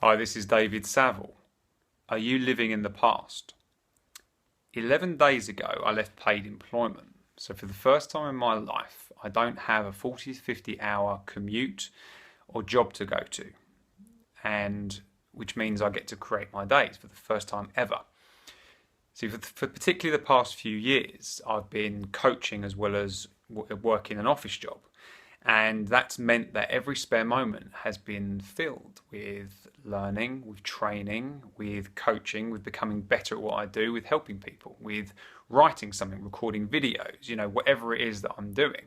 Hi, this is David Saville. Are you living in the past? 11 days ago, I left paid employment. So for the first time in my life, I don't have a 40 to 50 hour commute or job to go to, and which means I get to create my days for the first time ever. See, for particularly the past few years, I've been coaching as well as working an office job. And that's meant that every spare moment has been filled with learning, with training, with coaching, with becoming better at what I do, with helping people, with writing something, recording videos, whatever it is that I'm doing.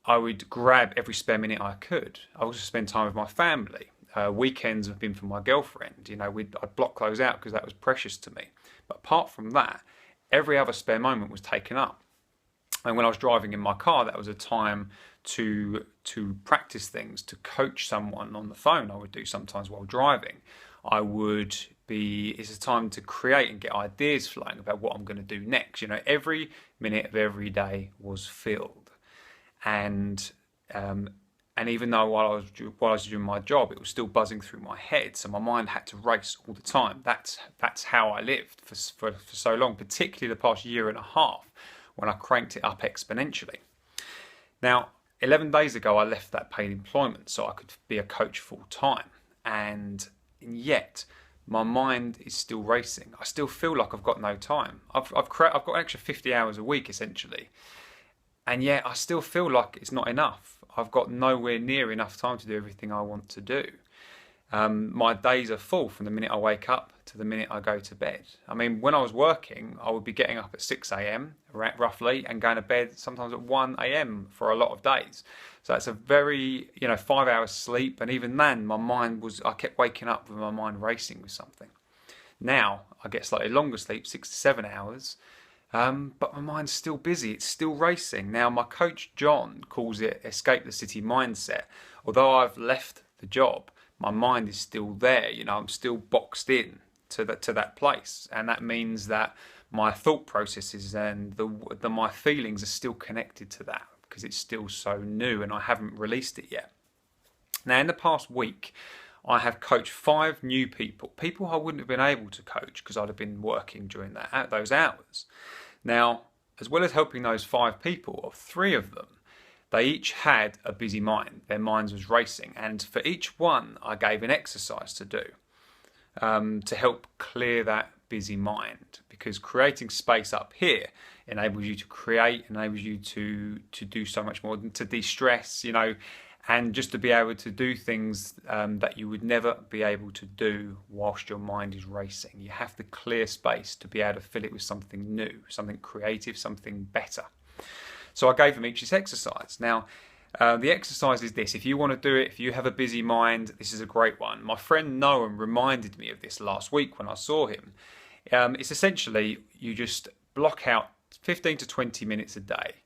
I would grab every spare minute I could. I also spend time with my family. Weekends have been for my girlfriend. I'd block those out because that was precious to me. But apart from that, every other spare moment was taken up. And when I was driving in my car, that was a time to practice things, to coach someone on the phone. I would do sometimes while driving. It's a time to create and get ideas flowing about what I'm going to do next. Every minute of every day was filled. And even though while I was doing my job, it was still buzzing through my head. So my mind had to race all the time. That's how I lived for so long, particularly the past year and a half, when I cranked it up exponentially. Now, 11 days ago, I left that paid employment so I could be a coach full time. And yet, my mind is still racing. I still feel like I've got no time. I've got an extra 50 hours a week, essentially. And yet, I still feel like it's not enough. I've got nowhere near enough time to do everything I want to do. My days are full from the minute I wake up to the minute I go to bed. I mean, when I was working, I would be getting up at 6 a.m. roughly and going to bed sometimes at 1 a.m. for a lot of days. So that's a very, 5 hours sleep. And even then, I kept waking up with my mind racing with something. Now, I get slightly longer sleep, 6 to 7 hours. But my mind's still busy. It's still racing. Now, my coach, John, calls it escape the city mindset. Although I've left the job, my mind is still there. I'm still boxed in to that place. And that means that my thought processes and my feelings are still connected to that because it's still so new and I haven't released it yet. Now, in the past week, I have coached 5 new people I wouldn't have been able to coach because I'd have been working during those hours. Now, as well as helping those 5 people, of 3 of them, they each had a busy mind. Their minds was racing. And for each one, I gave an exercise to do to help clear that busy mind. Because creating space up here enables you to create, enables you to do so much more, to de-stress, and just to be able to do things that you would never be able to do whilst your mind is racing. You have to clear space to be able to fill it with something new, something creative, something better. So I gave them each this exercise. Now, the exercise is this. If you want to do it, if you have a busy mind, this is a great one. My friend Noam reminded me of this last week when I saw him. It's essentially you just block out 15 to 20 minutes a day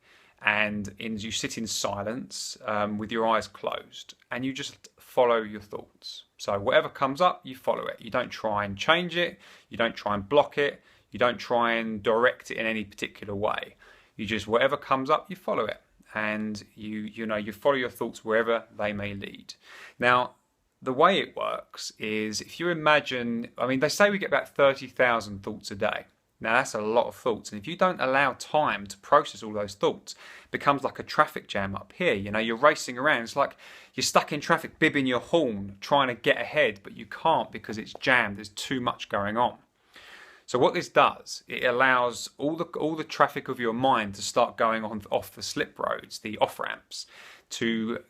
and you sit in silence with your eyes closed and you just follow your thoughts. So whatever comes up, you follow it. You don't try and change it. You don't try and block it. You don't try and direct it in any particular way. You just, whatever comes up, you follow it. And you follow your thoughts wherever they may lead. Now, the way it works is if you imagine, they say we get about 30,000 thoughts a day. Now, that's a lot of thoughts. And if you don't allow time to process all those thoughts, it becomes like a traffic jam up here. You're racing around. It's like you're stuck in traffic, bibbing your horn, trying to get ahead, but you can't because it's jammed. There's too much going on. So what this does, it allows all the traffic of your mind to start going on off the slip roads, the off ramps, to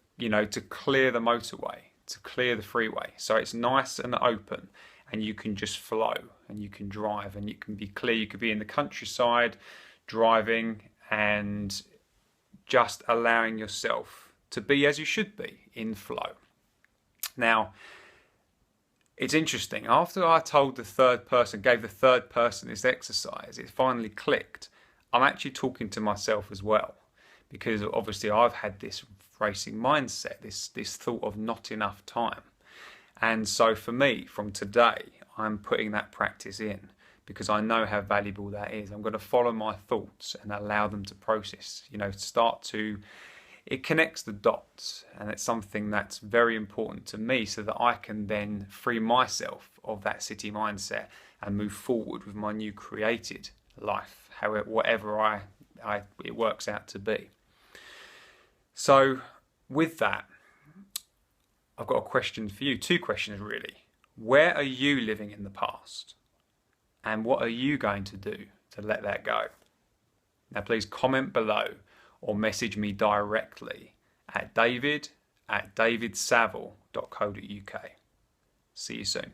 clear the motorway, to clear the freeway. So it's nice and open, and you can just flow, and you can drive, and you can be clear. You could be in the countryside, driving, and just allowing yourself to be as you should be, in flow. Now, it's interesting. After I told gave the third person this exercise, it finally clicked. I'm actually talking to myself as well, because obviously I've had this racing mindset, this thought of not enough time. And so for me, from today, I'm putting that practice in because I know how valuable that is. I'm going to follow my thoughts and allow them to process, start to it connects the dots, and it's something that's very important to me so that I can then free myself of that city mindset and move forward with my new created life, whatever it works out to be. So with that, I've got a question for you, two questions really. Where are you living in the past? And what are you going to do to let that go? Now please comment below or message me directly at david@davidsaville.co.uk. See you soon.